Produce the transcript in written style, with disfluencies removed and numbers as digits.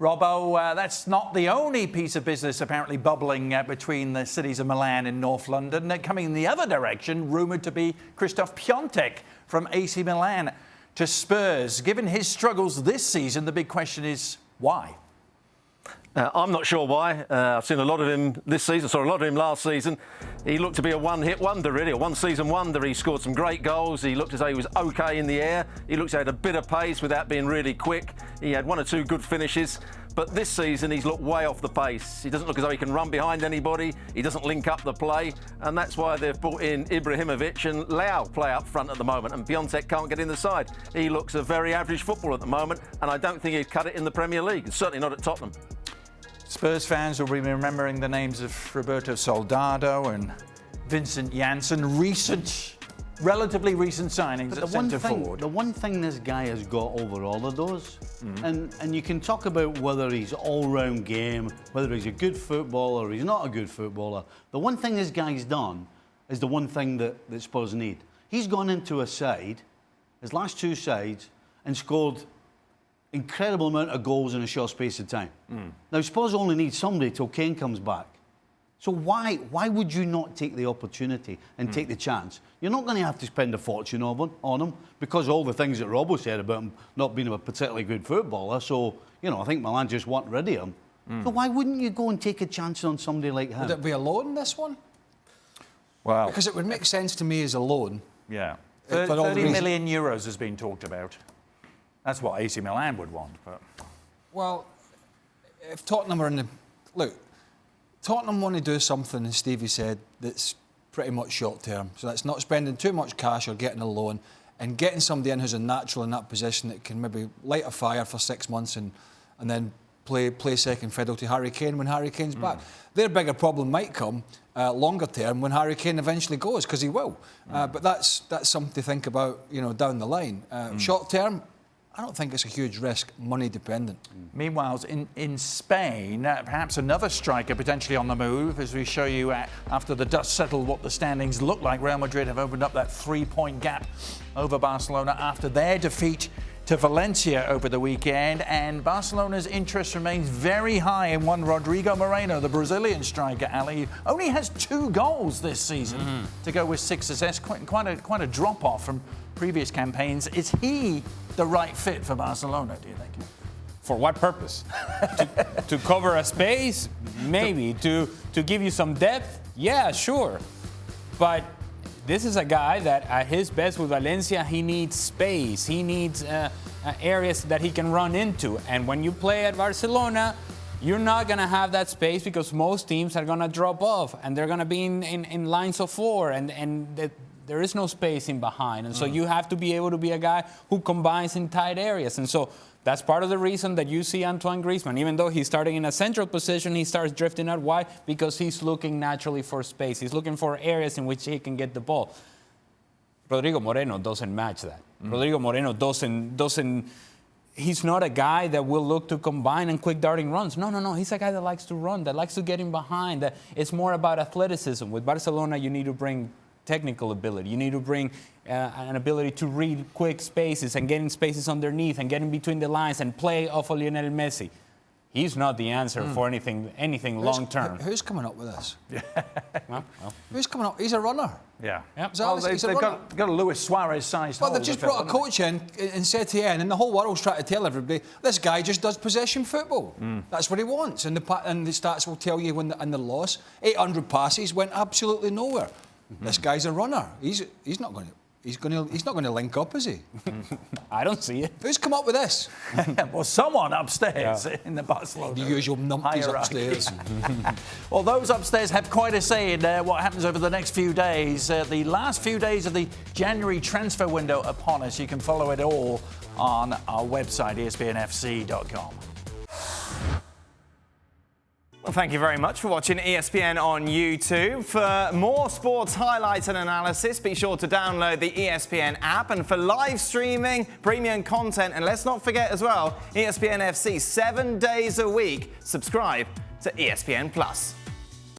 Robbo, that's not the only piece of business apparently bubbling between the cities of Milan and North London. Coming in the other direction, rumoured to be Krzysztof Piatek from AC Milan to Spurs. Given his struggles this season, the big question is why? I'm not sure why. I've seen a lot of him this season, saw a lot of him last season. He looked to be a one-hit wonder, really, a one-season wonder. He scored some great goals. He looked as though he was OK in the air. He looked as though he had a bit of pace without being really quick. He had one or two good finishes. But this season, he's looked way off the pace. He doesn't look as though he can run behind anybody. He doesn't link up the play. And that's why they've brought in Ibrahimovic and Lau play up front at the moment. And Piatek can't get in the side. He looks a very average footballer at the moment. And I don't think he'd cut it in the Premier League. Certainly not at Tottenham. Spurs fans will be remembering the names of Roberto Soldado and Vincent Janssen, relatively recent signings at centre forward. The one thing this guy has got over all of those, and you can talk about whether he's all-round game, whether he's a good footballer or he's not a good footballer. The one thing this guy's done is the one thing that Spurs need. He's gone into a side, his last two sides, and scored incredible amount of goals in a short space of time. Now, Spurs only need somebody till Kane comes back. So why would you not take the opportunity and take the chance? You're not going to have to spend a fortune on him because all the things that Robbo said about him not being a particularly good footballer. So, I think Milan just want rid of him. So why wouldn't you go and take a chance on somebody like him? Would it be a loan, this one? Well, because it would make sense to me as a loan. Yeah. 30 million euros has been talked about. That's what AC Milan would want. But well, if Tottenham are in the... Look, Tottenham want to do something, as Stevie said, that's pretty much short-term. So that's not spending too much cash or getting a loan and getting somebody in who's a natural in that position that can maybe light a fire for 6 months and then play second fiddle to Harry Kane when Harry Kane's back. Their bigger problem might come longer term when Harry Kane eventually goes, because he will. But that's something to think about, down the line. Short term, I don't think it's a huge risk, money dependent. Meanwhile, in Spain, perhaps another striker potentially on the move, as we show you after the dust settled what the standings look like. Real Madrid have opened up that 3-point gap over Barcelona after their defeat to Valencia over the weekend, and Barcelona's interest remains very high in one Rodrigo Moreno, the Brazilian striker. Ali only has 2 goals this season to go with 6 assists. Quite a drop-off from previous campaigns. Is he the right fit for Barcelona, do you think? For what purpose? to cover a space? Maybe. To give you some depth? Yeah, sure. But this is a guy that at his best with Valencia, he needs space. He needs areas that he can run into. And when you play at Barcelona, you're not going to have that space because most teams are going to drop off and they're going to be in lines of 4 and there is no space in behind. And so you have to be able to be a guy who combines in tight areas. And so that's part of the reason that you see Antoine Griezmann, even though he's starting in a central position, he starts drifting out wide because he's looking naturally for space. He's looking for areas in which he can get the ball. Rodrigo Moreno doesn't match that. Rodrigo Moreno doesn't. He's not a guy that will look to combine and quick darting runs. No. He's a guy that likes to run, that likes to get in behind. That it's more about athleticism. With Barcelona, you need to bring technical ability. You need to bring an ability to read quick spaces and get in spaces underneath and get in between the lines and play off of Lionel Messi. He's not the answer for anything long term. Who's coming up with this? Who's coming up? He's a runner. Yeah. Yep. They've got a Luis Suarez-sized hole. Well, they've just brought a coach in Setien, and the whole world's trying to tell everybody this guy just does possession football. That's what he wants, and the stats will tell you when the loss. 800 passes went absolutely nowhere. This guy's a runner. He's not going to link up, is he? I don't see it. Who's come up with this? Well, someone upstairs in the Barcelona. The usual numpties upstairs. Well, those upstairs have quite a say in what happens over the next few days. The last few days of the January transfer window upon us. You can follow it all on our website, ESPNFC.com. Well, thank you very much for watching ESPN on YouTube. For more sports highlights and analysis, be sure to download the ESPN app. And for live streaming, premium content, and let's not forget as well, ESPNFC 7 days a week. Subscribe to ESPN+.